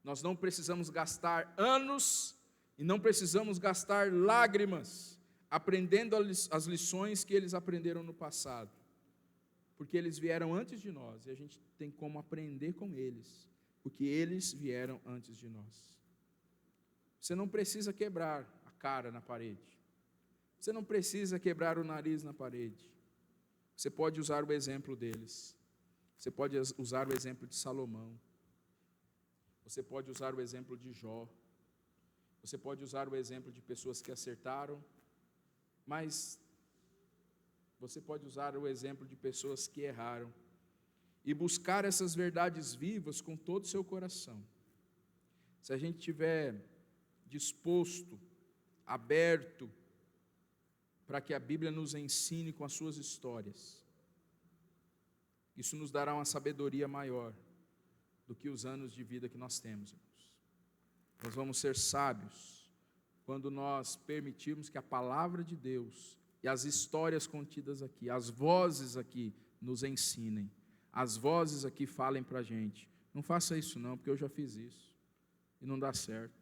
Nós não precisamos gastar anos e não precisamos gastar lágrimas aprendendo as lições que eles aprenderam no passado. Porque eles vieram antes de nós e a gente tem como aprender com eles, porque eles vieram antes de nós. Você não precisa quebrar a cara na parede. Você não precisa quebrar o nariz na parede. Você pode usar o exemplo deles. Você pode usar o exemplo de Salomão. Você pode usar o exemplo de Jó. Você pode usar o exemplo de pessoas que acertaram, mas você pode usar o exemplo de pessoas que erraram e buscar essas verdades vivas com todo o seu coração. Se a gente tiver disposto, aberto, para que a Bíblia nos ensine com as suas histórias, isso nos dará uma sabedoria maior do que os anos de vida que nós temos, irmãos. Nós vamos ser sábios quando nós permitirmos que a palavra de Deus e as histórias contidas aqui, as vozes aqui nos ensinem, as vozes aqui falem para a gente: não faça isso não, porque eu já fiz isso e não dá certo.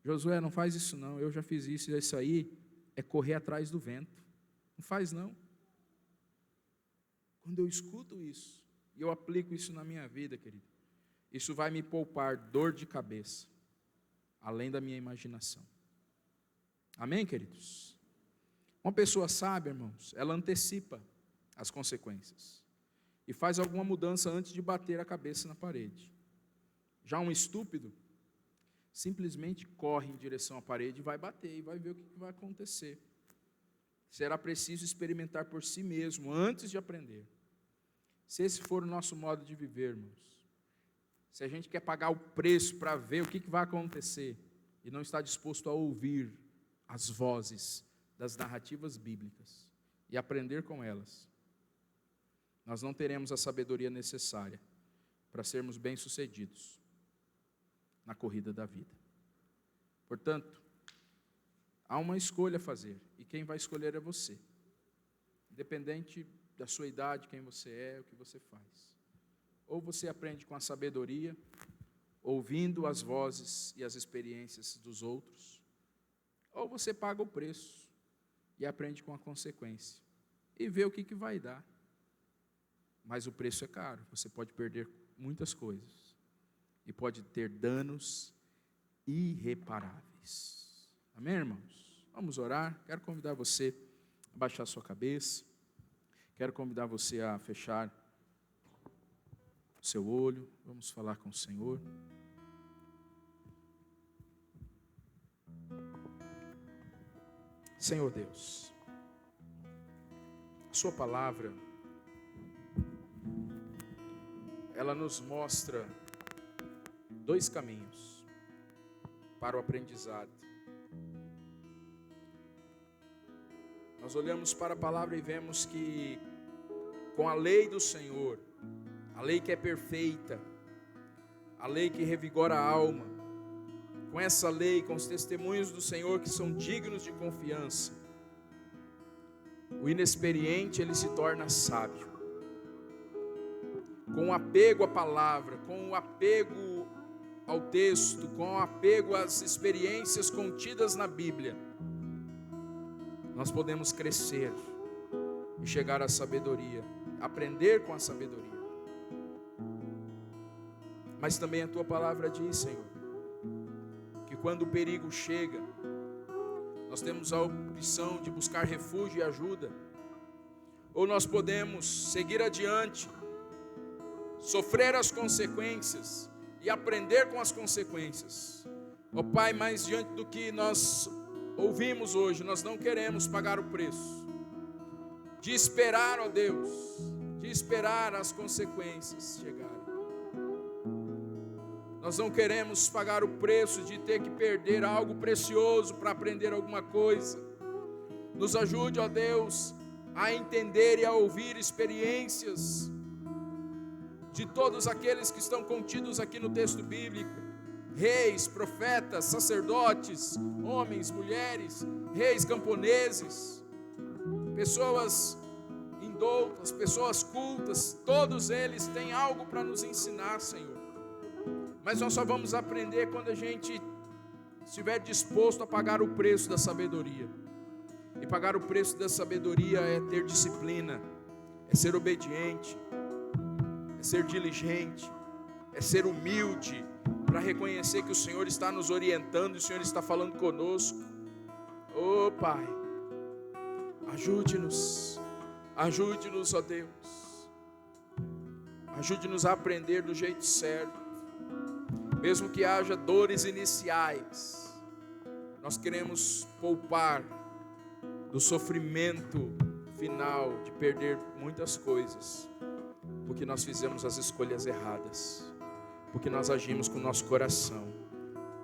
Josué, não faz isso não, eu já fiz isso, e isso aí é correr atrás do vento. Não faz não. Quando eu escuto isso, e eu aplico isso na minha vida, querido, isso vai me poupar dor de cabeça, além da minha imaginação. Amém, queridos? Uma pessoa sábia, irmãos, ela antecipa as consequências e faz alguma mudança antes de bater a cabeça na parede. Já um estúpido simplesmente corre em direção à parede e vai bater, e vai ver o que vai acontecer. Será preciso experimentar por si mesmo antes de aprender. Se esse for o nosso modo de viver, irmãos, se a gente quer pagar o preço para ver o que vai acontecer e não está disposto a ouvir as vozes das narrativas bíblicas e aprender com elas, nós não teremos a sabedoria necessária para sermos bem-sucedidos na corrida da vida. Portanto, há uma escolha a fazer, e quem vai escolher é você. Independente da sua idade, quem você é, o que você faz. Ou você aprende com a sabedoria, ouvindo as vozes e as experiências dos outros, ou você paga o preço e aprende com a consequência, e vê o que vai dar. mas o preço é caro. Você pode perder muitas coisas e pode ter danos irreparáveis. Amém, irmãos? Vamos orar. Quero convidar você a baixar sua cabeça. Quero convidar você a fechar o seu olho. Vamos falar com o Senhor. Senhor Deus, a sua palavra, ela nos mostra dois caminhos para o aprendizado. Nós olhamos para a palavra e vemos que com a lei do Senhor, a lei que é perfeita, a lei que revigora a alma, com essa lei, com os testemunhos do Senhor que são dignos de confiança, o inexperiente ele se torna sábio. Com o apego à palavra, com o apego ao texto, com o apego às experiências contidas na Bíblia, nós podemos crescer e chegar à sabedoria, aprender com a sabedoria. Mas também a tua palavra diz, Senhor, que quando o perigo chega, nós temos a opção de buscar refúgio e ajuda, ou nós podemos seguir adiante, sofrer as consequências e aprender com as consequências. Ó Pai, mas diante do que nós ouvimos hoje, nós não queremos pagar o preço de esperar, ó Deus, de esperar as consequências chegarem. Nós não queremos pagar o preço de ter que perder algo precioso para aprender alguma coisa. Nos ajude, ó Deus, a entender e a ouvir experiências de todos aqueles que estão contidos aqui no texto bíblico. Reis, profetas, sacerdotes, homens, mulheres, reis camponeses, pessoas indoutas, pessoas cultas, todos eles têm algo para nos ensinar, Senhor. Mas nós só vamos aprender quando a gente estiver disposto a pagar o preço da sabedoria. E pagar o preço da sabedoria é ter disciplina, é ser obediente, é ser diligente, é ser humilde, para reconhecer que o Senhor está nos orientando e o Senhor está falando conosco. Oh Pai, ajude-nos, ó Deus, ajude-nos a aprender do jeito certo. Mesmo que haja dores iniciais, nós queremos poupar do sofrimento final de perder muitas coisas, porque nós fizemos as escolhas erradas, porque nós agimos com o nosso coração,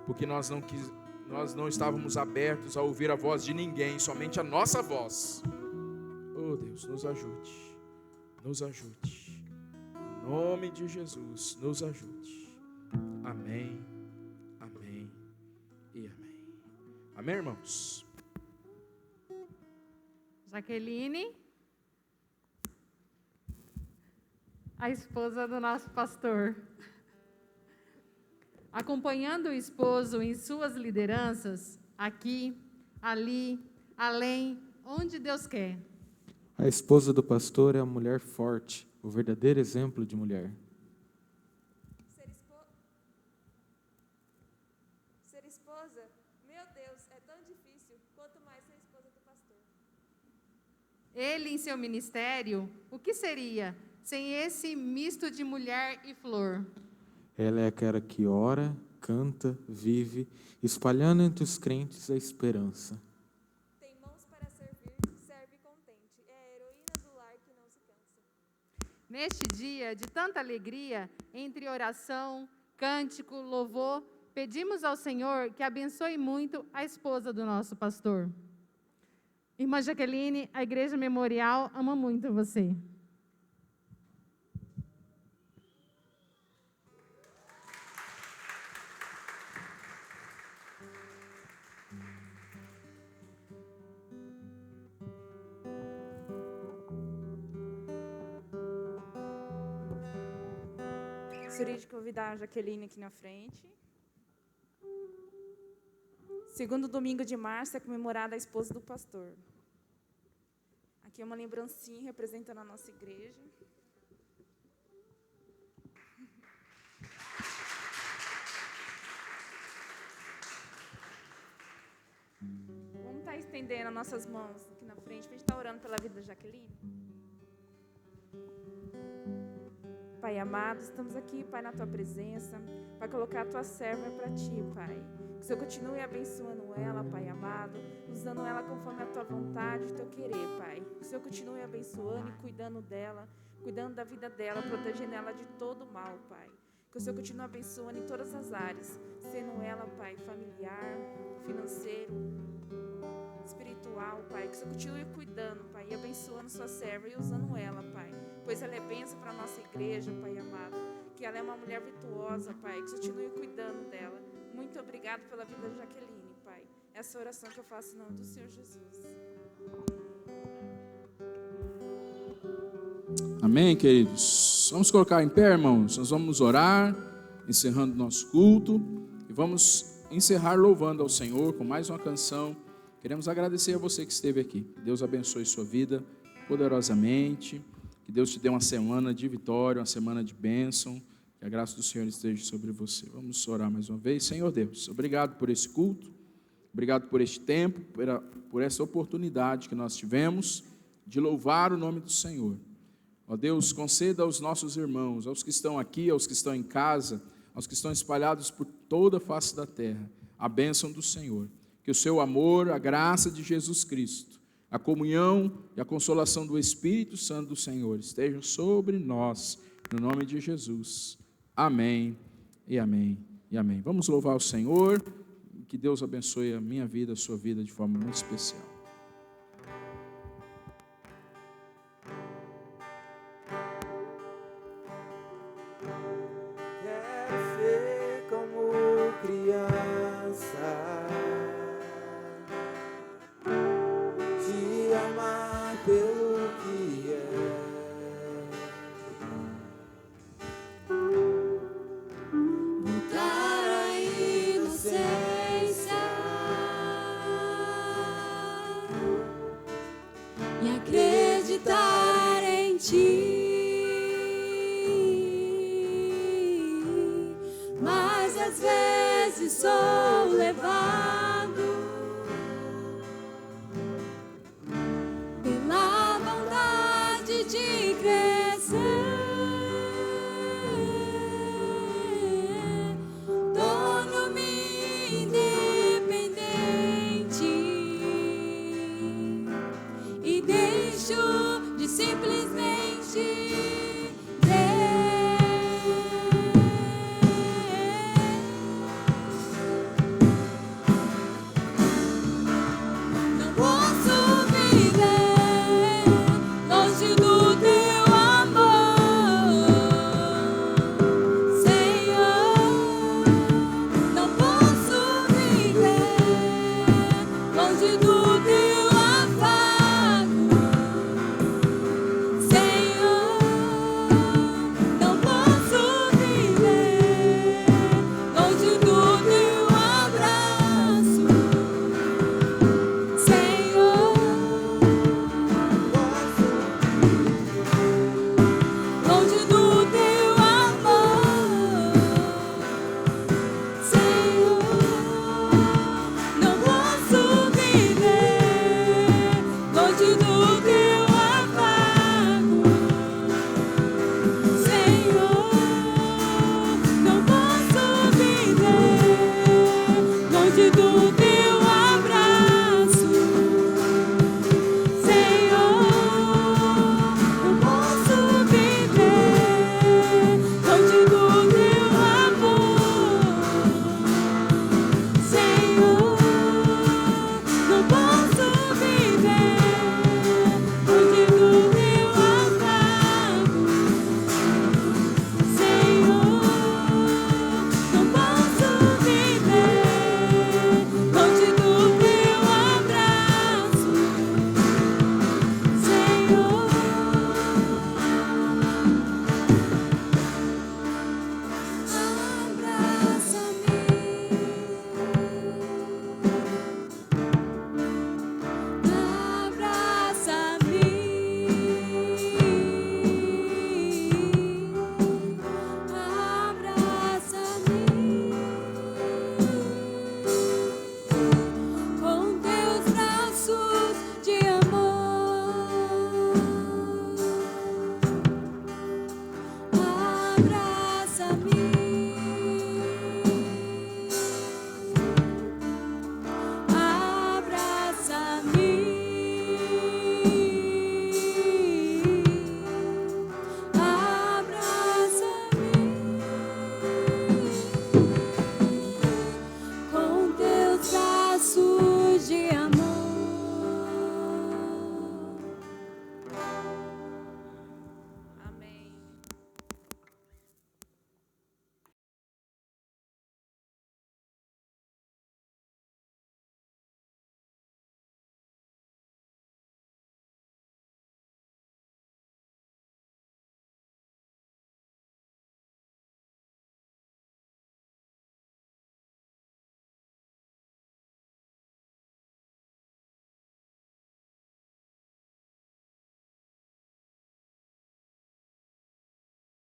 porque nós não estávamos abertos a ouvir a voz de ninguém, somente a nossa voz. Oh Deus, nos ajude, em nome de Jesus, nos ajude. Amém, amém e amém. Amém, irmãos? Jaqueline, a esposa do nosso pastor. Acompanhando o esposo em suas lideranças, aqui, ali, além, onde Deus quer. A esposa do pastor é a mulher forte, o verdadeiro exemplo de mulher. Ser esposa, meu Deus, é tão difícil, quanto mais ser esposa do pastor. Ele em seu ministério, o que seria sem esse misto de mulher e flor? Ela é aquela que ora, canta, vive, espalhando entre os crentes a esperança. Tem mãos para servir, serve contente, é a heroína do lar que não se cansa. Neste dia de tanta alegria, entre oração, cântico, louvor, pedimos ao Senhor que abençoe muito a esposa do nosso pastor. Irmã Jaqueline, a Igreja Memorial ama muito você. Gostaria de convidar a Jaqueline aqui na frente. Segundo domingo de março é comemorada a esposa do pastor. Aqui é uma lembrancinha representando a nossa igreja. estendendo as nossas mãos aqui na frente, para a gente estar orando pela vida da Jaqueline. Pai amado, estamos aqui, Pai, na Tua presença, para colocar a Tua serva para Ti, Pai. Que o Senhor continue abençoando ela, Pai amado, usando ela conforme a Tua vontade e o Teu querer, Pai. Que o Senhor continue abençoando e cuidando dela, cuidando da vida dela, protegendo ela de todo mal, Pai. Que o Senhor continue abençoando em todas as áreas, sendo ela, Pai, familiar, financeiro, espiritual, Pai. Que o Senhor continue cuidando, Pai, e abençoando sua serva e usando ela, Pai. Pois ela é bênção para a nossa igreja, Pai amado. Que ela é uma mulher virtuosa, Pai. Que o Senhor continue cuidando dela. Muito obrigado pela vida da Jaqueline, Pai. Essa é a oração que eu faço em nome do Senhor Jesus. Amém, queridos? Vamos colocar em pé, irmãos. Nós vamos orar, encerrando nosso culto. E vamos encerrar louvando ao Senhor com mais uma canção. Queremos agradecer a você que esteve aqui. Que Deus abençoe sua vida poderosamente. Que Deus te dê uma semana de vitória, uma semana de bênção. Que a graça do Senhor esteja sobre você. Vamos orar mais uma vez. Senhor Deus, obrigado por esse culto. Obrigado por este tempo, por essa oportunidade que nós tivemos de louvar o nome do Senhor. Ó Deus, conceda aos nossos irmãos, aos que estão aqui, aos que estão em casa, aos que estão espalhados por toda a face da terra, a bênção do Senhor. Que o seu amor, a graça de Jesus Cristo, a comunhão e a consolação do Espírito Santo do Senhor estejam sobre nós, no nome de Jesus. Amém e amém e amém. Vamos louvar o Senhor, que Deus abençoe a minha vida, a sua vida de forma muito especial. Quero ser como criança, te amar pelo que é, Mudar a inocência e acreditar em Ti. Mas às vezes sou levada